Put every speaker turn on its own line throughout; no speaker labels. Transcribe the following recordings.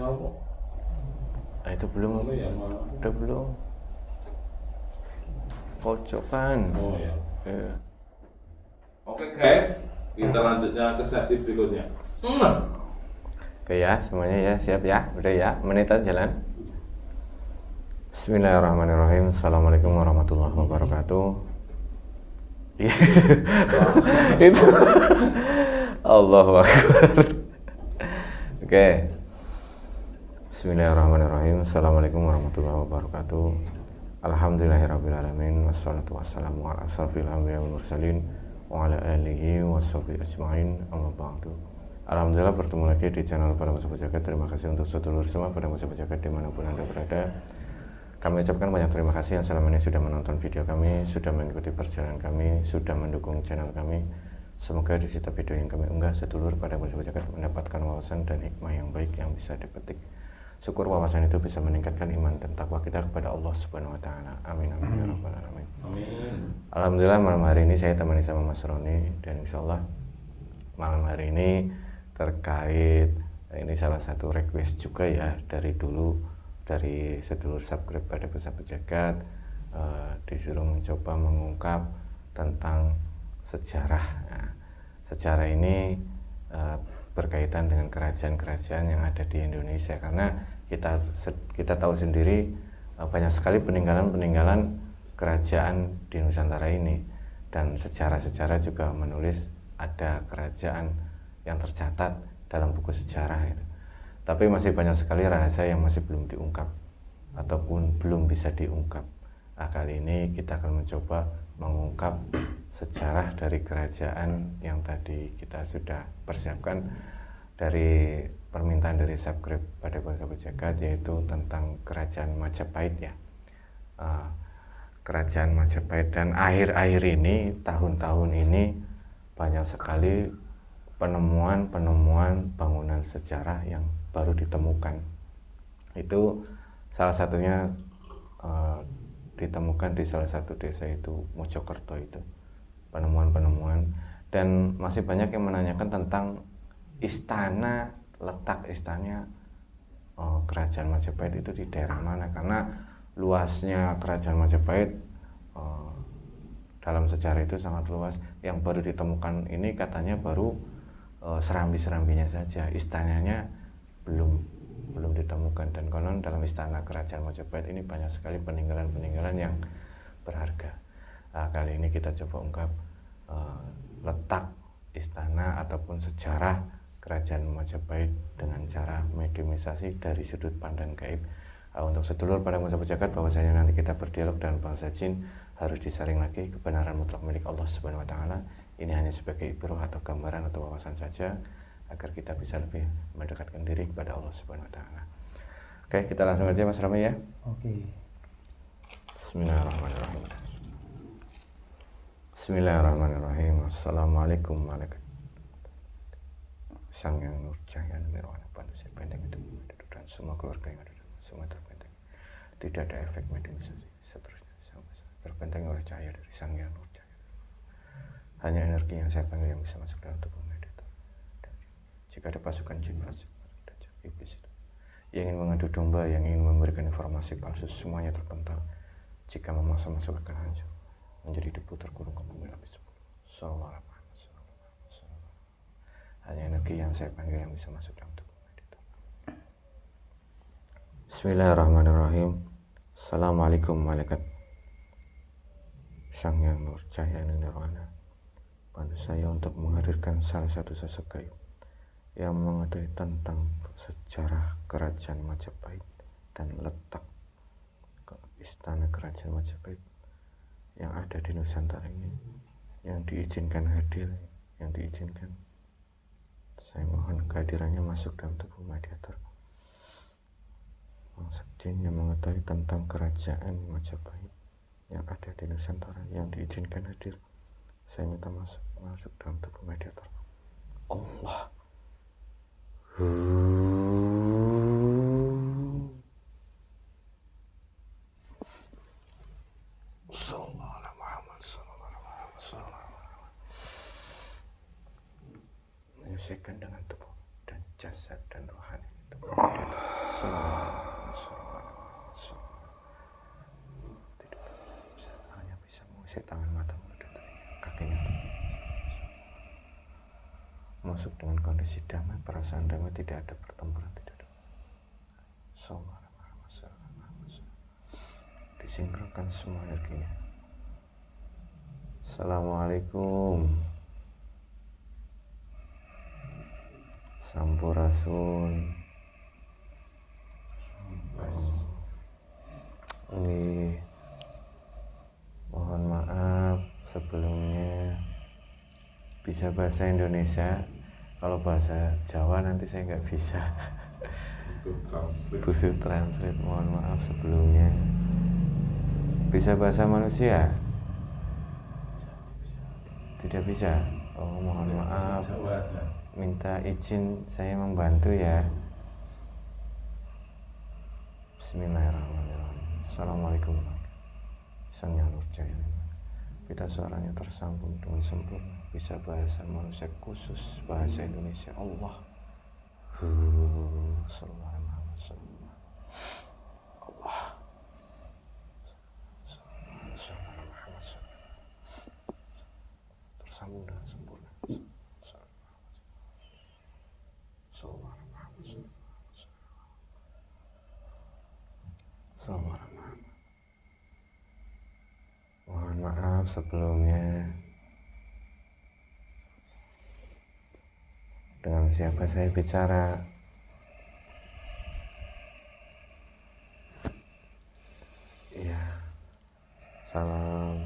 apa?
Itu belum.
Yang mana?
Udah belum. Pojokan.
Oh ya.
Iya.
Oke guys, kita lanjutnya ke sesi berikutnya.
Oke ya, semuanya ya, siap ya, udah ya, menitan jalan. Bismillahirrahmanirrahim. Assalamualaikum warahmatullahi wabarakatuh. Itu Allahu Akbar. Oke. Bismillahirrahmanirrahim. Assalamualaikum warahmatullahi wabarakatuh. Alhamdulillahirrabbilalamin. Wassalatu wassalamu ala asrafil anbiya wal mursalin wa ala alihi washabihi ajma'in. Amma ba'du. Alhamdulillah bertemu lagi di channel Pada Musafa Jagat. Terima kasih untuk sedulur semua Pada Musafa Jagat dimanapun Anda berada. Kami ucapkan banyak terima kasih yang selama ini sudah menonton video kami, sudah mengikuti perjalanan kami, sudah mendukung channel kami. Semoga di setiap video yang kami unggah, sedulur Pada Musafa Jagat mendapatkan wawasan dan hikmah yang baik yang bisa dipetik. Syukur wawasan itu bisa meningkatkan iman dan takwa kita kepada Allah Subhanahu wa taala. Amin amin ya rabbal alamin.
Amin.
Alhamdulillah malam hari ini saya temani sama Mas Roni, dan insyaallah malam hari ini terkait ini salah satu request juga ya dari dulu dari sedulur subscribe Pada Musafa Jagat, disuruh mencoba mengungkap tentang sejarah. Nah, sejarah ini berkaitan dengan kerajaan-kerajaan yang ada di Indonesia, karena kita tahu sendiri banyak sekali peninggalan-peninggalan kerajaan di Nusantara ini, dan sejarah-sejarah juga menulis ada kerajaan yang tercatat dalam buku sejarah itu. Tapi masih banyak sekali rahasia yang masih belum diungkap ataupun belum bisa diungkap. Nah, kali ini kita akan mencoba mengungkap sejarah dari kerajaan yang tadi kita sudah persiapkan dari permintaan dari subscribe Pada Musafa Jagat, yaitu tentang kerajaan Majapahit ya. Kerajaan Majapahit, dan akhir-akhir ini, tahun-tahun ini banyak sekali penemuan bangunan sejarah yang baru ditemukan. Itu salah satunya ditemukan di salah satu desa itu Mojokerto itu, penemuan-penemuan, dan masih banyak yang menanyakan tentang istana, letak istana kerajaan Majapahit itu di daerah mana, karena luasnya kerajaan Majapahit dalam sejarah itu sangat luas. Yang baru ditemukan ini katanya baru serambi-serambinya saja, istananya belum ditemukan. Dan konon dalam istana kerajaan Majapahit ini banyak sekali peninggalan-peninggalan yang berharga. Nah, kali ini kita coba ungkap letak istana ataupun sejarah kerajaan Majapahit dengan cara mediumisasi dari sudut pandang gaib. Untuk sedulur Pada Musafa Jagat, bahwasanya nanti kita berdialog dengan bangsa jin harus disaring lagi, kebenaran mutlak milik Allah Subhanahu wa taala. Ini hanya sebagai ibrah atau gambaran atau wawasan saja agar kita bisa lebih mendekatkan diri kepada Allah Subhanahu wa taala. Oke, kita langsung aja Mas Rami ya.
Oke.
Bismillahirrahmanirrahim. Bismillahirrahmanirrahim. Assalamualaikum warahmatullahi wabarakatuh. Sang Yang Nur Cahaya Nirwana Pandu saya benteng itu dan semua keluarga yang ada semua terbenteng. Tidak ada efek mediumisasi seterusnya terbenteng oleh cahaya dari Sang Yang Nur Cahaya. Hanya energi yang saya panggil yang bisa masuk dalam tubuh meditator. Jika ada pasukan jin fasik dan iblis itu yang ingin mengadu domba, yang ingin memberikan informasi palsu, semuanya terpental. Jika memaksa masuk akan hancur menjadi debu terkurung ke bumi lapis 10. Hanya energi yang saya panggil yang bisa masuk dalam tubuh meditator. Bismillahirrahmanirrahim. Assalamualaikum malaikat Sang Yang Nur Cahaya Nirwana, bantu saya untuk menghadirkan salah satu sosok gaib yang mengetahui tentang sejarah kerajaan Majapahit dan letak istana kerajaan Majapahit yang ada di Nusantara ini, yang diizinkan hadir, yang diizinkan. Saya mohon kehadirannya masuk dalam tubuh mediator. Bangsa jin yang mengetahui tentang kerajaan Majapahit yang ada di Nusantara, yang diizinkan hadir. Saya minta masuk dalam tubuh mediator. Allah. Menyucikan dengan tubuh dan jasad dan rohani tubuh mediator. hanya bisa mengusir tangan, mata, mulut, dan telinga, kakinya masuk dengan kondisi damai, perasaan damai, tidak ada pertempuran, tidak ada. Disinkronkan semua energinya. Assalamualaikum. Sampurasun. Ini mohon maaf sebelumnya. Bisa bahasa Indonesia, kalau bahasa Jawa nanti saya nggak bisa. Butuh translate, mohon maaf sebelumnya. Bisa bahasa manusia? Tidak bisa. Oh, mohon maaf. Minta izin saya membantu ya. Bismillahirrahmanirrahim. Assalamualaikum. Sanya Nurjaya. Kita suaranya tersambung dengan sempurna. Bisa bahasa manusia, khusus bahasa Indonesia. Allah. Allah. Tersambung dengan sempurna. Mohon maaf sebelumnya. Dengan siapa saya bicara? Iya. Salam.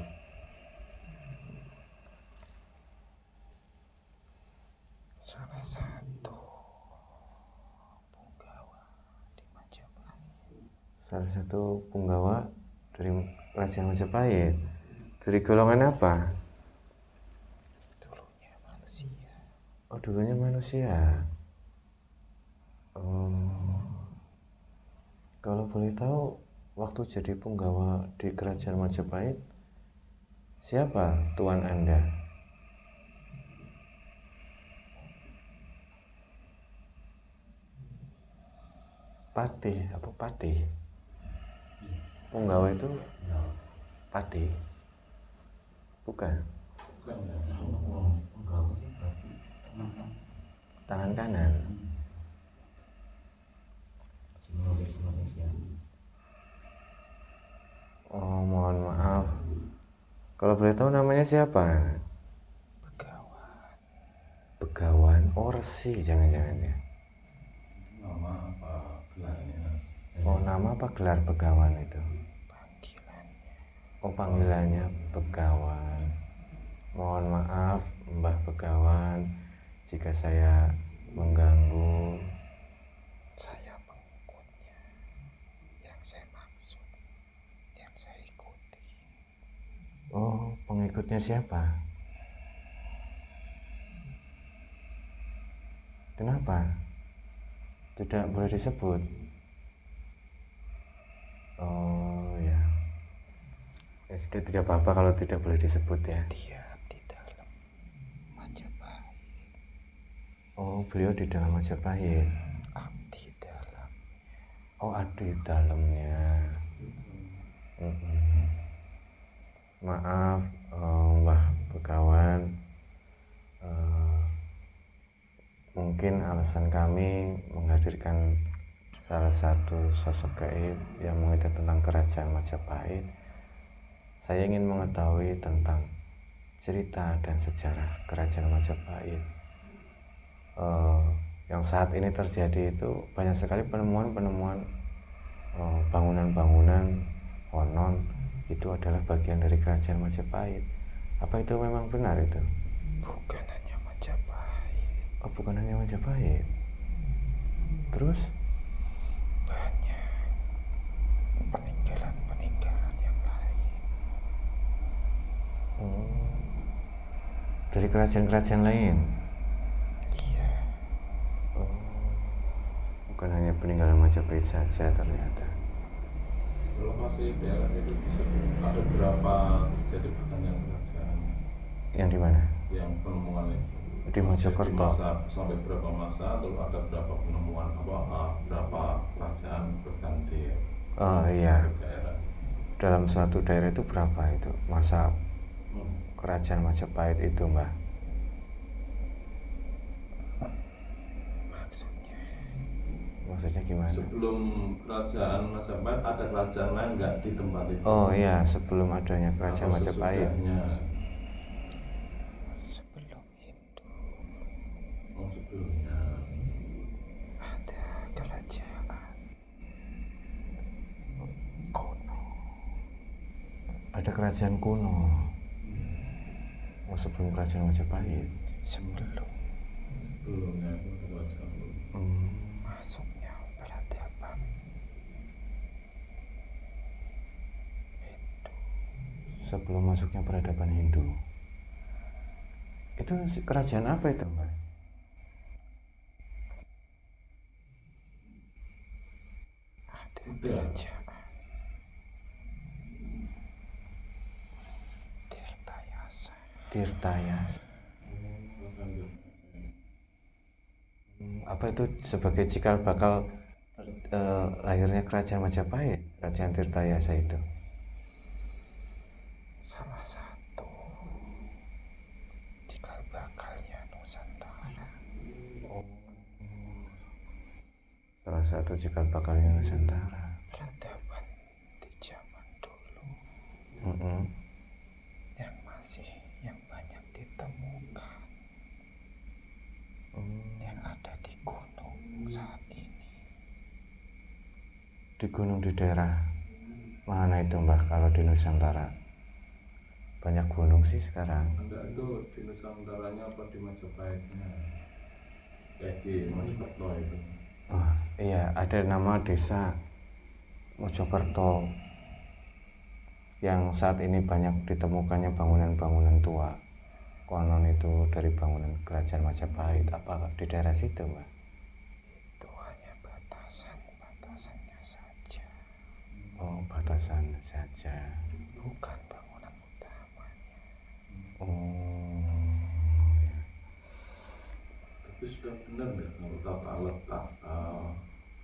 Salah satu punggawa di Majapahit.
Salah satu punggawa dari Kerajaan Majapahit. Dari golongan apa?
Dulunya manusia.
Oh, dulunya manusia. Oh. Kalau boleh tahu, waktu jadi punggawa di Kerajaan Majapahit, siapa tuan Anda? Patih, apa patih? Punggawa itu patih? Bukan. Tangan kanan. Oh, mohon maaf. Kalau boleh tahu namanya siapa?
Begawan.
Begawan. Oh, Resi jangan-jangan ya.
Nama apa gelarnya?
Oh, nama apa gelar Begawan itu?
Panggilannya.
Oh, panggilannya Begawan. Mohon maaf Mbah Begawan jika saya mengganggu.
Saya pengikutnya. Yang saya maksud, yang saya ikuti.
Oh, pengikutnya siapa? Kenapa? Tidak boleh disebut. Oh ya. Ya sudah, tidak apa-apa kalau tidak boleh disebut ya.
Dia di dalam Majapahit.
Oh, beliau di dalam Majapahit.
Abdi dalam.
Oh, abdi dalamnya. Maaf, Mbah Begawan. Mungkin alasan kami menghadirkan salah satu sosok gaib yang mengajar tentang Kerajaan Majapahit. Saya ingin mengetahui tentang cerita dan sejarah Kerajaan Majapahit. Yang saat ini terjadi itu banyak sekali penemuan-penemuan bangunan-bangunan konon itu adalah bagian dari Kerajaan Majapahit. Apa itu memang benar itu?
Bukan hanya Majapahit.
Oh, bukan hanya Majapahit. Terus?
Banyak peninggalan-peninggalan yang lain.
Oh, dari kerajaan-kerajaan lain?
Iya.
Oh, bukan hanya peninggalan Majapahit saja ternyata.
Lokasi daerah itu ada berapa terjadi pertanian kerajaan?
Yang di mana?
Yang penemuan itu?
Di Mojokerto.
Sampai berapa masa, terus ada berapa penemuan berapa kerajaan
Oh iya,
daerah.
dalam suatu daerah itu berapa itu masa kerajaan Majapahit itu, Mbah?
Maksudnya
Maksudnya gimana?
Sebelum kerajaan Majapahit ada kerajaan lain nggak di tempat itu?
Oh iya, sebelum adanya kerajaan
Atau
Majapahit.
sesudahnya?
sebelum Hindu
Oh, sebelumnya.
ada kerajaan kuno.
Ada kerajaan kuno. Oh, sebelum kerajaan Majapahit.
Sebelumnya itu ada kerajaan kuno.
Masuknya peradaban Hindu.
Sebelum masuknya peradaban Hindu. Itu kerajaan apa itu, Mbak?
Ada
Tidak.
kerajaan Tirtayasa.
Tirtayasa. Apa itu sebagai cikal bakal lahirnya kerajaan Majapahit, kerajaan Tirtayasa itu?
Salah satu cikal bakalnya Nusantara.
Salah satu cikal bakalnya Nusantara.
Peradaban di zaman dulu
Mm-mm.
yang banyak ditemukan, yang ada di gunung saat ini.
Di gunung di daerah mana itu, Mbah, kalau di Nusantara? Banyak gunung sih sekarang.
Anda itu di Nusantaranya apa di Majapahitnya? Kayak di Mojokerto itu.
Oh, iya, ada nama desa Mojokerto yang saat ini banyak ditemukannya bangunan-bangunan tua. Konon itu dari bangunan kerajaan Majapahit. Apa di daerah situ, Mbak?
Itu hanya batasannya saja,
Oh, batasan saja.
bukan bangunan utamanya.
Oh,
Tapi sudah benar nggak kalau tata letak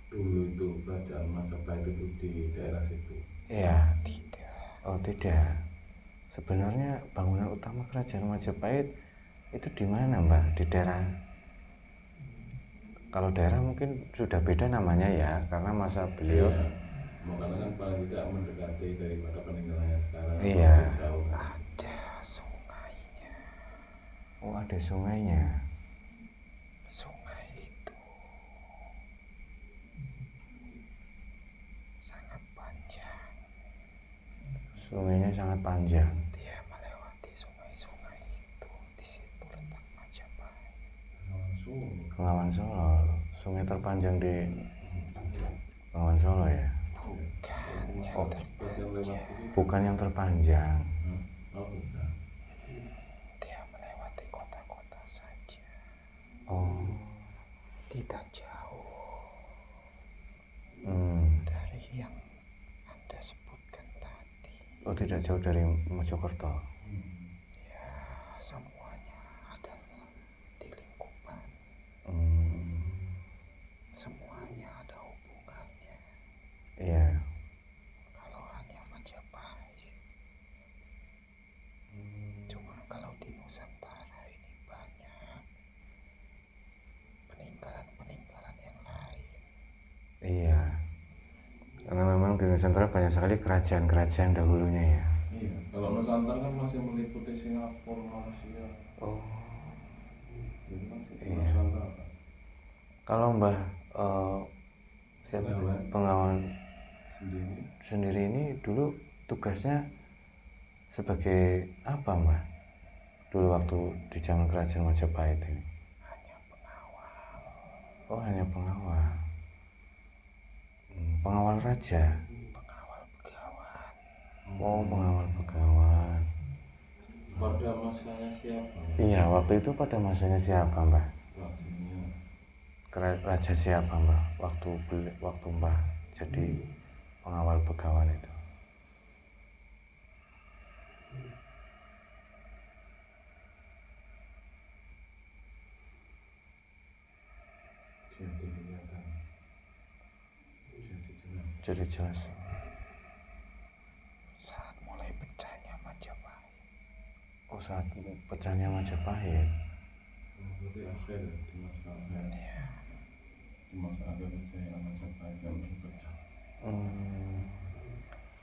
dulu itu kerajaan Majapahit itu di daerah situ?
iya.
Tidak.
Oh, tidak. Sebenarnya bangunan utama kerajaan Majapahit itu di mana, Mbak? Di daerah. Kalau daerah mungkin sudah beda namanya ya, karena masa beliau.
Iya. Makanya kan paling tidak mendekati daripada peninggalannya sekarang.
Iya.
Lebih jauh.
Ada sungainya.
Oh, ada sungainya.
Sungai itu sangat panjang.
Sungainya sangat panjang.
Dia melewati sungai-sungai itu. Di situ letak Majapahit.
Langsung.
Bengawan Solo. Sungai terpanjang di Bengawan Solo ya.
Bukan yang
Oh.
Bagian lewat
terpanjang.
ini.
Bukan yang terpanjang.
Oh, bukan.
Dia melewati kota-kota saja.
Oh.
Tidak jauh
Hmm.
dari yang Anda sebutkan tadi.
Oh, tidak jauh dari Mojokerto.
Ya, semuanya adalah di lingkupan. Semuanya ada hubungannya.
Iya.
Kalau hanya Majapahit, cuma kalau di Nusantara ini banyak peninggalan-peninggalan yang lain.
Iya. Karena memang di Nusantara banyak sekali kerajaan-kerajaan dahulunya ya.
Iya. Kalau Nusantara kan masih meliputi Singapura, Malaysia.
Oh.
Itu kan
Iya.
Nusantara.
Kalau Mbah siapa itu?
Pengawan.
Pengawan
Sendiri.
sendiri ini dulu tugasnya sebagai apa, Mbah? Dulu waktu di zaman kerajaan Majapahit ini.
Hanya pengawal.
Oh, hanya pengawal. Pengawal raja.
Pengawal begawan.
Oh, pengawal begawan.
Pada masanya siapa?
Iya, waktu itu pada masanya siapa, Mbah?
Rajanya.
Raja siapa, Mbah? Waktu Mbah jadi pengawal begawan itu.
Jadi kelihatan. Jadi jelas.
Jadi jelas. Oh, saat pecahnya Majapahit.
Berarti akhir di masa akhir kejayaan Majapahit yang berpecah.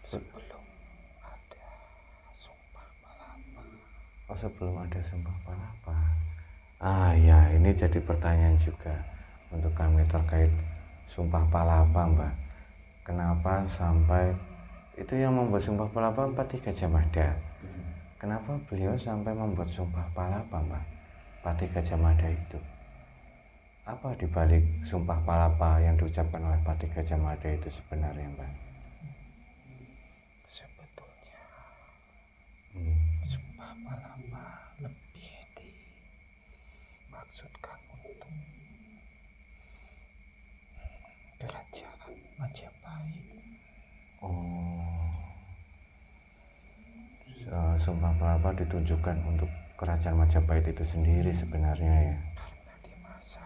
Sebelum ada Sumpah Palapa.
Oh, sebelum ada Sumpah Palapa. Ya, ini jadi pertanyaan juga untuk kami terkait Sumpah Palapa, Mbak. Kenapa sampai itu yang membuat Sumpah Palapa Patih Gajah Mada? Kenapa beliau sampai membuat Sumpah Palapa, Mbak? Patih Gajah Mada itu. Apa dibalik Sumpah Palapa yang diucapkan oleh Patih Gajah Mada itu sebenarnya, Mbak?
Sebetulnya Sumpah Palapa lebih dimaksudkan untuk kerajaan Majapahit.
Sumpah Palapa ditunjukkan untuk kerajaan Majapahit itu sendiri sebenarnya ya.
Karena di masa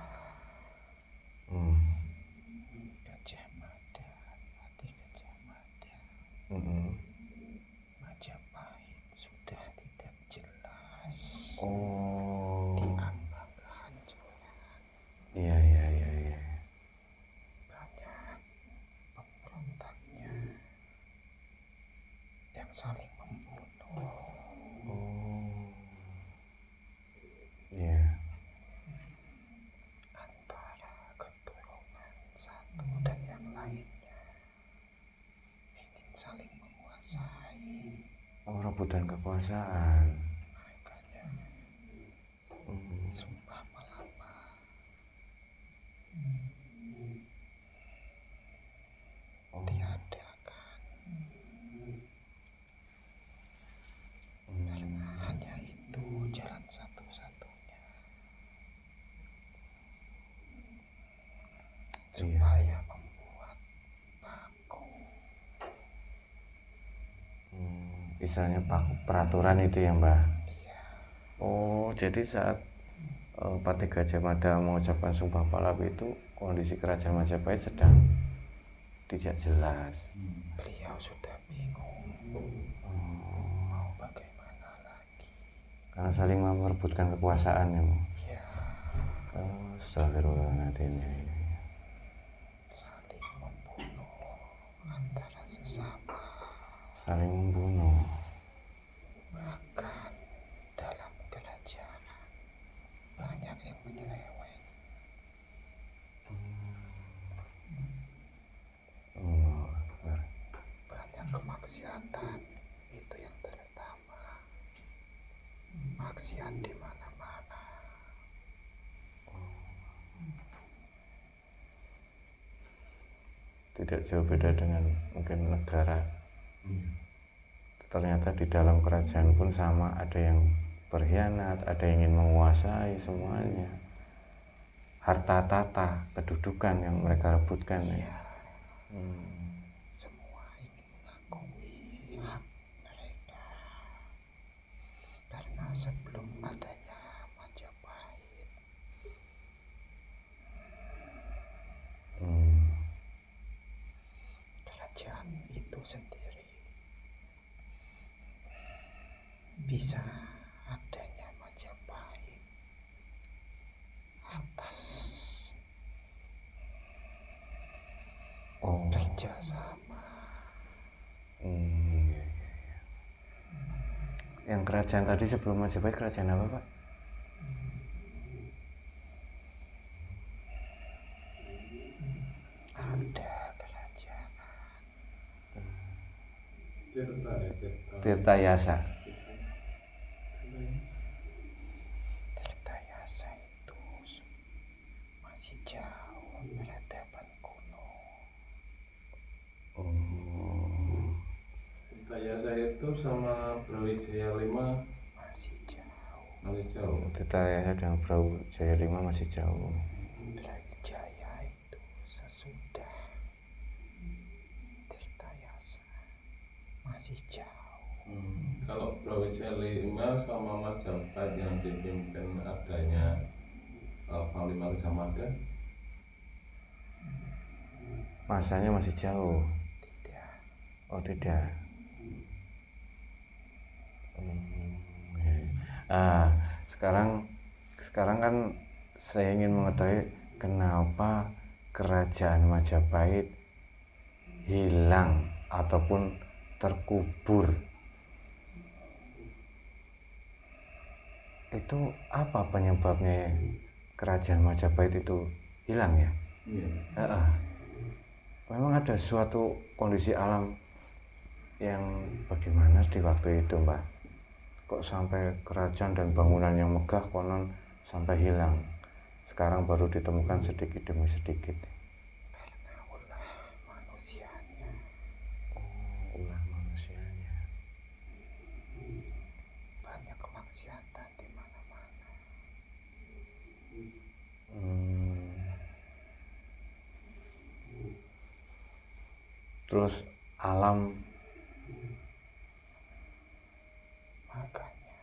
Gajah Mada, Patih Gajah Mada, Majapahit sudah tidak jelas. Diambang kehancuran.
Iya.
Banyak pemberontaknya yang saling membunuh.
Iya.
Antara keturunan satu dan yang lainnya ingin saling menguasai.
Rebutan kekuasaan.
Makanya Sumpah Palapa diadakan karena hanya itu jalan satu-satunya supaya membuat baku.
Istilahnya peraturan itu ya, Mbak.
Iya.
Jadi saat Patih Gajah Mada mengucapkan Sumpah Palapa itu kondisi kerajaan Majapahit sedang tidak jelas.
Beliau sudah bingung mau bagaimana lagi.
Karena saling merebutkan kekuasaan ya, Mbak.
Iya.
Astagfirullahaladzim.
Saling membunuh antara sesama.
Saling membunuh.
Bahkan dalam kerajaan banyak yang menyeleweng. Banyak kemaksiatan, itu yang terutama. Maksiat di mana-mana.
Tidak jauh beda dengan mungkin negara. Ternyata di dalam kerajaan pun sama, ada yang berkhianat, ada yang ingin menguasai semuanya. Harta tata, kedudukan yang mereka rebutkan ya.
Semua ingin mengakui hak mereka. Karena sebelum adanya Majapahit, kerajaan itu sendiri bisa adanya Majapahit atas kerjasama.
Yang kerajaan tadi sebelum Majapahit kerajaan apa, Pak?
Ada kerajaan
Tirtayasa.
Tirtayasa itu masih jauh peradaban kuno.
Tirtayasa itu sama Brawijaya 5
Masih jauh.
masih jauh.
Tirtayasa dengan Brawijaya 5 masih jauh.
Brawijaya itu sesudah Tirtayasa masih jauh.
Kalau Brawijaya 5 sama Majapahit yang dipimpin adanya Panglima Gajah Mada,
Masanya masih jauh.
Tidak.
Oh tidak. Ah, sekarang kan saya ingin mengetahui kenapa kerajaan Majapahit hilang ataupun terkubur. Itu apa penyebabnya kerajaan Majapahit itu hilang ya?
Iya.
Memang ada suatu kondisi alam yang bagaimana di waktu itu, Mbak? Kok sampai kerajaan dan bangunan yang megah konon sampai hilang? Sekarang baru ditemukan sedikit demi sedikit.
Karena ulah manusianya.
Ulah manusianya.
Banyak kemaksiatan di mana-mana.
Terus alam
Makanya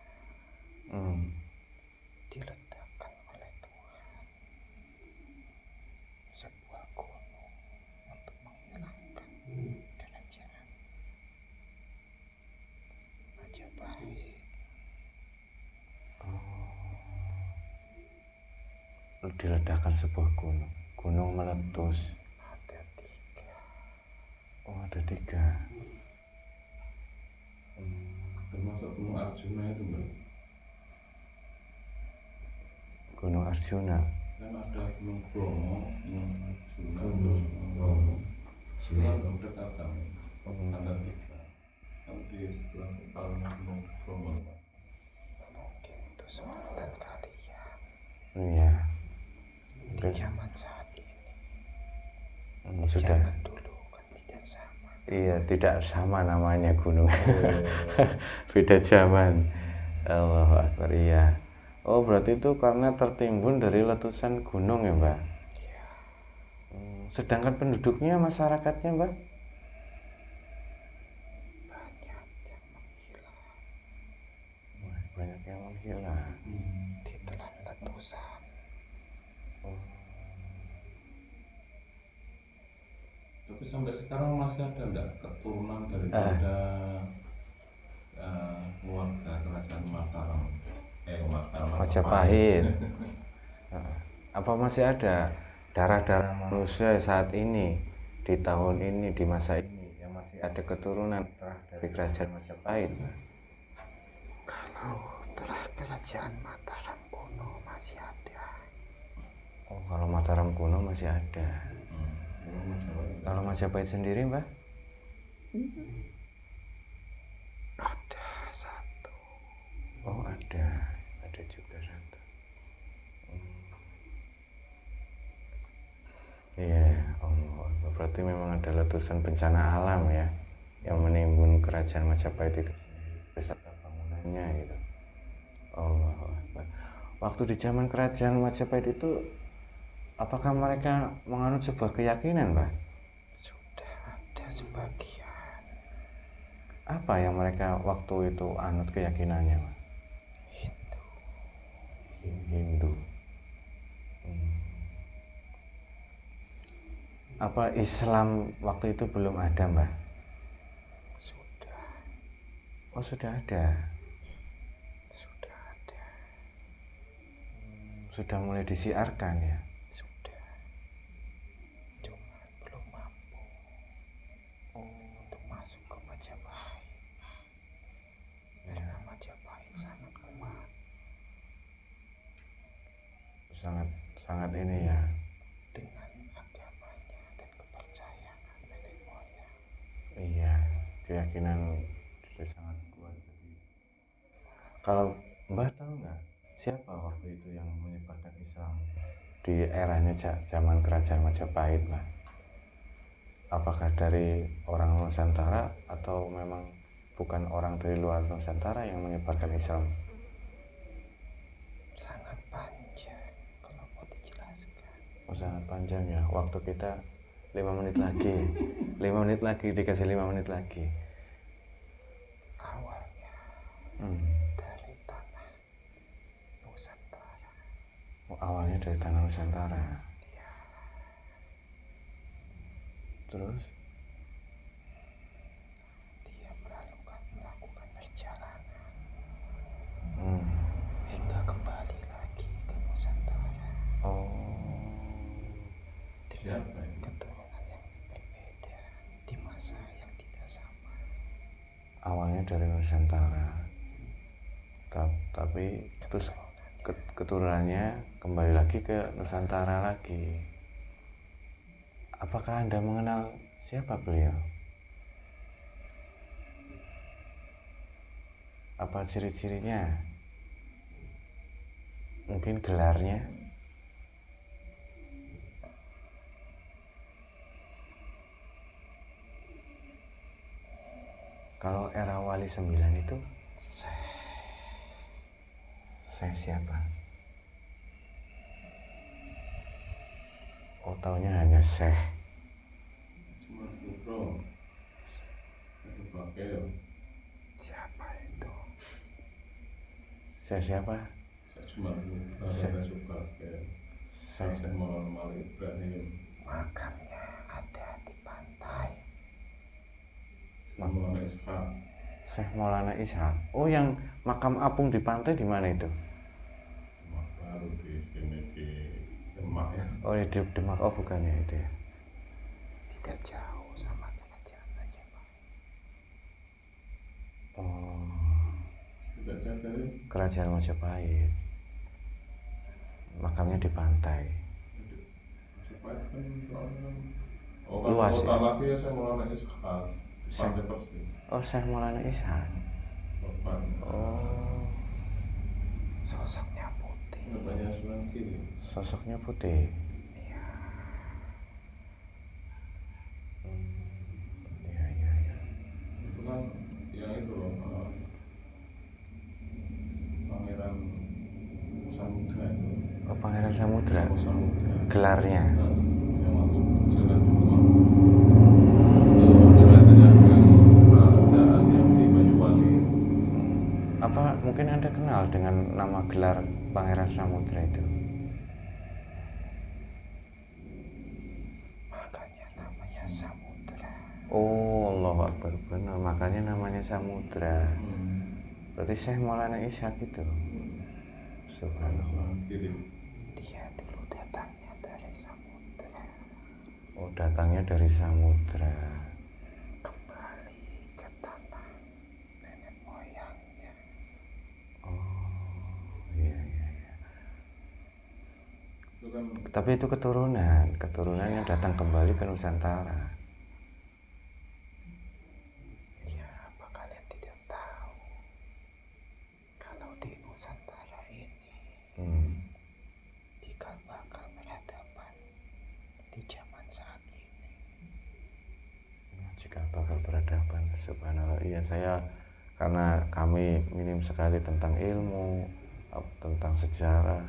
diletakkan oleh Tuhan sebuah gunung untuk menghilangkan kerajaan Majapahit.
diledakkan sebuah gunung meletus.
Ada 3.
Oh, ada 3.
Termasuk Gunung Arjuna itu, Mbak.
Gunung Arjuna.
Kan ada Gunung Bromo, Gunung Arjuna, Gunung Bromo. Sebelah berdekatan. Ada 3. Kan di sebelah kepalanya Gunung Bromo, Pak.
Mungkin itu sebutan kalian
Iya.
di zaman saat ini.
Sudah.
Zaman dulu kan tidak sama.
Iya, tidak sama namanya gunung. Beda zaman. Allahu Akbar, iya. Oh, berarti itu karena tertimbun dari letusan gunung ya, Mbak?
Iya.
Sedangkan penduduknya, masyarakatnya, Mbak?
Banyak yang menghilang
Banyak yang menghilang.
ditelan letusan.
Tapi sampai sekarang masih ada enggak keturunan daripada keluarga kerajaan Mataram?
Majapahit. Apa masih ada darah-darah manusia saat ini, di tahun ini, di masa ini, yang masih ada keturunan dari kerajaan Majapahit?
Kalau telah kerajaan Mataram kuno masih ada.
Oh, kalau Mataram kuno masih ada. Kalau Majapahit sendiri, Mbak?
Ada 1.
Oh, ada juga 1. Iya, Allah. Berarti memang ada letusan bencana alam ya, yang menimbun kerajaan Majapahit itu beserta bangunannya gitu. Allah Akbar. Waktu di zaman kerajaan Majapahit itu, apakah mereka menganut sebuah keyakinan, Mbak?
Sudah ada sebagian.
Apa yang mereka waktu itu anut keyakinannya, Mbak? Hindu. Apa Islam waktu itu belum ada, Mbak?
Sudah.
Oh, sudah ada.
Sudah ada.
Sudah mulai disiarkan ya.
Sudah. Cuma belum mampu untuk masuk ke Majapahit. Karena Majapahit sangat kuat.
Sangat ini ya.
Dengan agamanya dan kepercayaan nenek moyang.
Iya, keyakinan sudah sangat kuat. Kalau Mbah tahu nggak siapa waktu itu yang menyebarkan Islam di eranya zaman kerajaan Majapahit, Mbah? Apakah dari orang Nusantara atau memang bukan orang dari luar Nusantara yang menyebarkan Islam?
Sangat panjang kalau mau dijelaskan.
Oh, sangat panjang ya. Waktu kita 5 menit lagi. 5 menit lagi, dikasih 5 menit lagi.
Awalnya dari tanah Nusantara.
Oh, awalnya dari tanah Nusantara.
Ya.
Terus?
Dia melakukan perjalanan
Siapa ini?
keturunan yang berbeda di masa yang tidak sama.
Awalnya dari Nusantara, tapi terus keturunannya kembali lagi ke Nusantara lagi. Apakah Anda mengenal siapa beliau? Apa ciri-cirinya? Mungkin gelarnya? Kalau era Wali 9 itu saya siapa? Oh, taunya hanya Syekh.
Cuma Bro. Itu Bakil.
Siapa itu?
Syekh siapa?
Saya cuma Saya suka Bakil. Saya Maulana Malik Ibrahim.
Makamnya ada di pantai.
Maulana Ishaq.
Syekh Maulana Ishaq. Oh, yang makam apung di pantai di mana itu?
Demak baru di sini di Demak ya.
Oh, di Demak. Oh, bukan ya itu ya.
Tidak jauh sama kerajaan Majapahit.
Oh,
Tidak jaga ya.
kerajaan Majapahit. Makamnya di pantai.
Majapahit kan soalnya. Oh,
Luas
kan
ya?
kota lagi ya saya Maulana Ishaq. Pantai Persis.
Oh, Syekh Maulana Ishaq.
Bapak.
Oh,
Sosoknya putih.
Bapaknya Sunan Kiri.
sosoknya putih.
Iya.
Iya, iya, iya.
Itu kan yang itu loh. Pangeran Samudra itu.
Oh, Pangeran Samudra.
Oh, Samudra.
Gelarnya.
Yang waktu jalan di rumah. Itu katanya yang kerajaan yang di Banyuwangi.
Apa mungkin Anda kenal dengan nama gelar Pangeran Samudra itu?
Makanya namanya Samudra.
Oh, Allahu Akbar, benar. Makanya namanya Samudra. Berarti Syekh Maulana Ishaq itu. Subhanallah.
Sunan Kiri.
Dia dulu datangnya dari Samudra.
Oh, datangnya dari Samudra.
Kembali ke tanah nenek moyangnya.
Oh, iya, iya, iya.
Itu kan
Tapi itu keturunan yang datang kembali ke Nusantara.
Ya, apa kalian tidak tahu kalau di Nusantara ini cikal bakal peradaban di zaman saat ini.
Jika bakal peradaban, subhanallah. Iya, saya karena kami minim sekali tentang ilmu, tentang sejarah.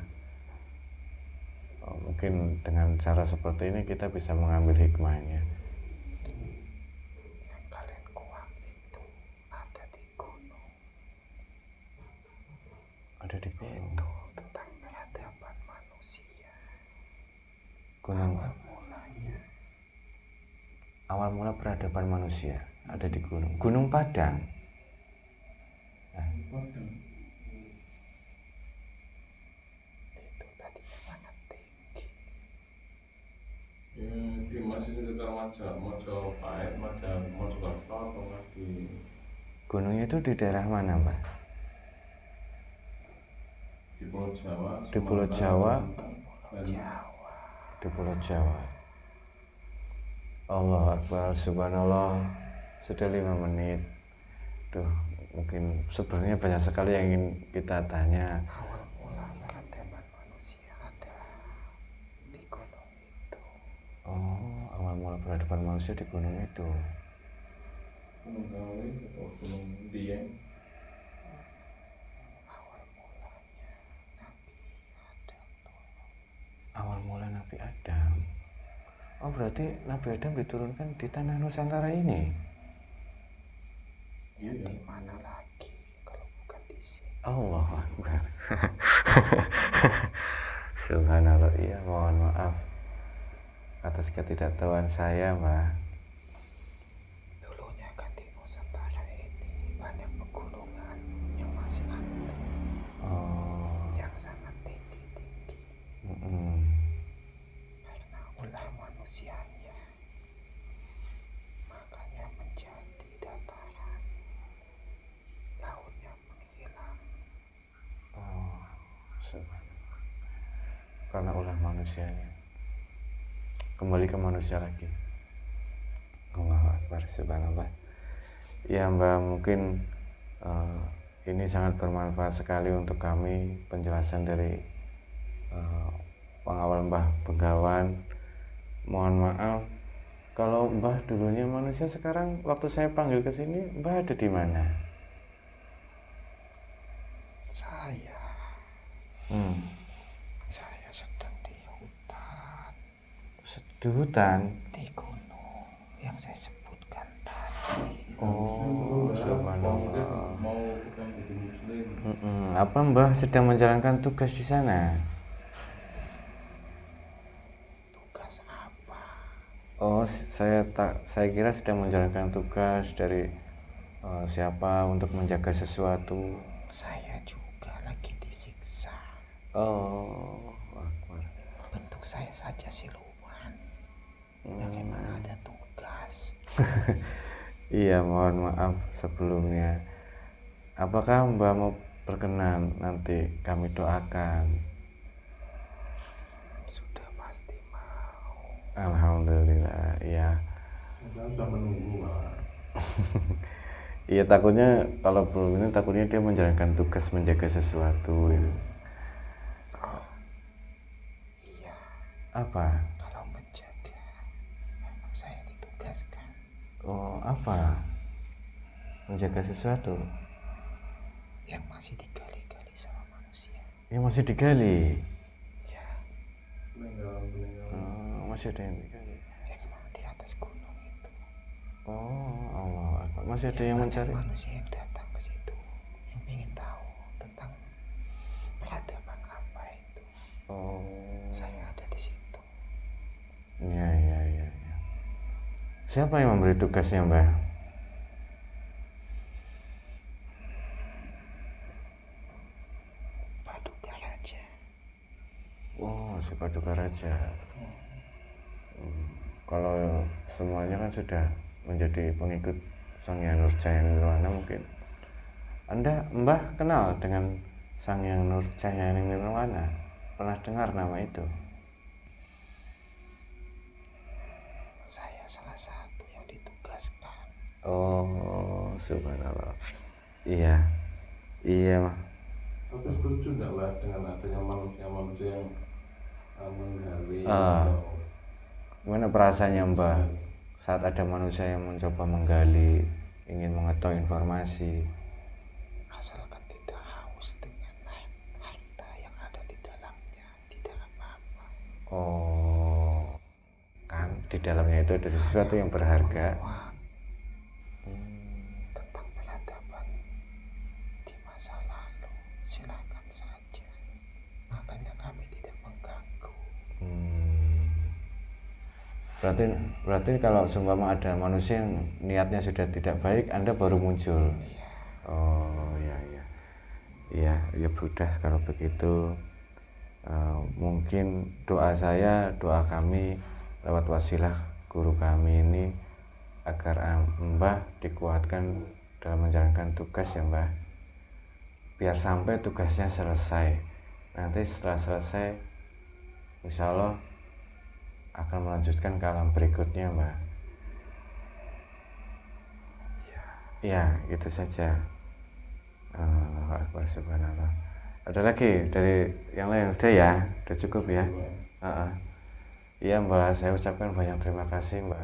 Mungkin dengan cara seperti ini kita bisa mengambil hikmahnya.
Yang kalian kuat itu ada di gunung.
Ada di gunung.
Itu tentang peradaban manusia.
Gunung
Awal mulanya
awal mula peradaban manusia ada di Gunung Padang.
Padang.
itu tadinya sangat tinggi.
Ya, di masih sekitar Majapahit, Mojokerto atau nggak di
Gunungnya itu di daerah mana, Mbak?
Pulau Jawa.
Di Pulau Jawa.
Dan
Jawa.
Di Pulau Jawa. Allahu Akbar, subhanallah. Sudah 5 menit. Duh, mungkin sebenarnya banyak sekali yang ingin kita tanya.
Awal mula peradaban manusia ada di gunung itu.
Oh, awal mula peradaban manusia di gunung itu.
Gunung Kawi atau Gunung Dieng.
Awal mulanya Nabi Adam turun.
Awal mula Nabi Adam. Oh, berarti Nabi Adam diturunkan di tanah Nusantara ini.
Ya
Iya.
di mana lagi kalau bukan di sini.
Allahu Akbar. Subhanallah, iya, mohon maaf atas ketidaktahuan saya, Mbak.
Dulunya kan di Nusantara ini banyak pegunungan yang masih aktif,
Oh,
yang sangat tinggi-tinggi.
mm-mm.
Karena ulah manusia manusianya, makanya menjadi dataran, lautnya menghilang.
Oh, subhanallah. Karena ulah manusianya kembali ke manusia lagi. Allahu Akbar, subhanallah. Ya Mbah, mungkin ini sangat bermanfaat sekali untuk kami penjelasan dari pengawal Mbah Begawan. Mohon maaf kalau Mbah dulunya manusia, sekarang waktu saya panggil ke sini Mbah ada di mana?
Saya sedang di hutan,
Di hutan.
di gunung yang saya sebutkan tadi.
Oh, subhanallah.
Mau bukan jadi muslim.
Apa Mbah sedang menjalankan tugas di sana?
Tugas apa?
Oh, saya kira sedang menjalankan tugas dari siapa untuk menjaga sesuatu.
Saya juga lagi disiksa.
Oh, Akbar.
Bentuk saya saja siluman. Bagaimana ada tugas?
Iya, mohon maaf sebelumnya. Apakah Mbak mau berkenan nanti kami doakan?
Sudah pasti mau.
Alhamdulillah, iya.
Saya sudah menunggu, Pak.
Iya, takutnya kalau belum ini takutnya dia menjalankan tugas menjaga sesuatu gitu.
Oh, iya.
Apa?
Kalau menjaga, memang saya ditugaskan.
Oh, apa? Menjaga sesuatu
Yang masih digali-gali sama manusia.
yang masih digali.
Ya,
Peninggalan.
Oh, masih ada yang digali.
yang di atas gunung itu.
Oh, Allah Akbar. Masih ada yang
Banyak
mencari.
manusia yang datang ke situ, yang ingin tahu tentang peradaban apa itu.
Oh,
Saya ada di situ.
iya. Siapa yang memberi tugasnya, Mbak?
Paduka Raja.
Oh, si Paduka Raja. Kalau semuanya kan sudah menjadi pengikut Sang Hyang Nurjaya Nirwana, mungkin Anda, Mbah, kenal dengan Sang Hyang Nurjaya Nirwana? Pernah dengar nama itu?
Saya salah satu yang ditugaskan.
Oh, subhanallah. Iya, Mah.
Tapi setuju nggak, Pak, dengan adanya manusia yang menggali
Gimana perasaannya Mbah saat ada manusia yang mencoba menggali, ingin mengetahui informasi?
Asalkan tidak haus dengan harta yang ada di dalamnya, tidak apa-apa.
Oh, kan di dalamnya itu ada sesuatu yang berharga.
Tentang peradaban di masa lalu, silakan saja. Makanya kami tidak mengganggu.
Berarti kalau seumpama ada manusia yang niatnya sudah tidak baik, Anda baru muncul.
Iya.
Oh, iya, ya sudah kalau begitu. Mungkin doa kami lewat wasilah guru kami ini agar Mbah dikuatkan dalam menjalankan tugas ya Mbah, biar sampai tugasnya selesai. Nanti setelah selesai insya Allah akan melanjutkan ke alam berikutnya Mbah. Ya gitu saja. Allahu Akbar, subhanallah. Ada lagi dari yang lain? Udah ya, udah cukup ya. Iya Mbak, saya ucapkan banyak terima kasih Mbak.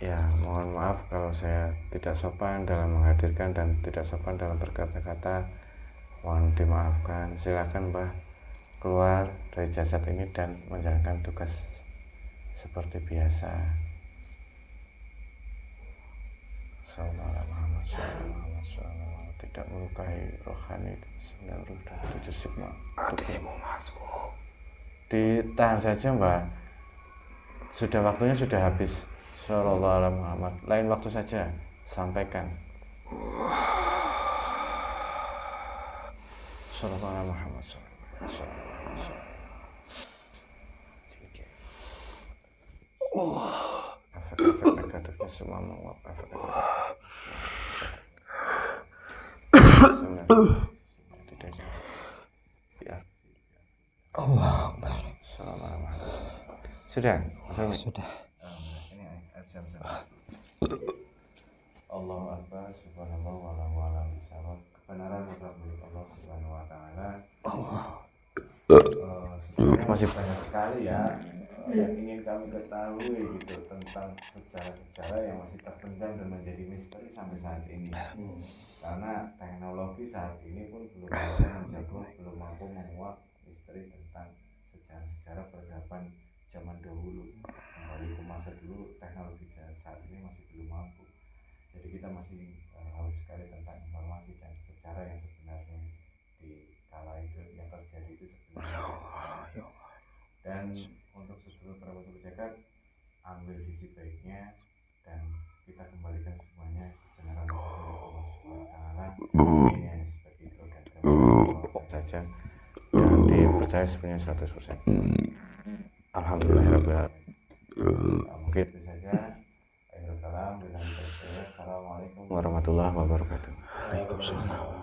Ya, mohon maaf kalau saya tidak sopan dalam menghadirkan dan tidak sopan dalam berkata-kata. Mohon dimaafkan. Silakan Mbak keluar dari jasad ini dan menjalankan tugas seperti biasa. Sallallahu alaihi wasallam. Tidak melukai rohani 9 ruh dan 7 sigma.
Ademu masuk.
Ditahan saja Mbak. Sudah waktunya sudah habis. Sallallahu alaihi Muhammad. Lain waktu saja sampaikan. Sallallahu alaihi Muhammad. efek-efek negatifnya semua menguap, tidak jauh. Ya.
Allah Akbar.
Assalamualaikum. Sudah.
Sudah.
Ini azan. Allahu Akbar, subhanallah, wallahu a'lam bishawab. Kebenaran mutlak milik Allah Subhanahu wa taala. Sebenarnya masih banyak sekali ya yang ingin kami ketahui gitu tentang sejarah-sejarah yang masih terpendam dan menjadi misteri sampai saat ini. Karena teknologi saat ini pun belum mampu menjawab, belum mampu menguak misteri tentang sejarah-sejarah peradaban zaman dahulu. Kembali ke masa dulu, teknologi saat ini masih belum mampu. Jadi kita masih haus sekali tentang informasi dan sejarah yang sebenarnya di kala itu yang terjadi itu sebenarnya. Dan untuk sedulur kerabat berjagat, ambil sisi baiknya dan kita kembalikan semuanya kebenaran kepada Allah Subhanahu wa taala. Ini hanya sebagai program saja. Jangan dipercaya sepenuhnya 100%. Alhamdulillahirabbil alamin. Mungkin itu saja. Assalamualaikum warahmatullahi wabarakatuh.
Waalaikumsalam.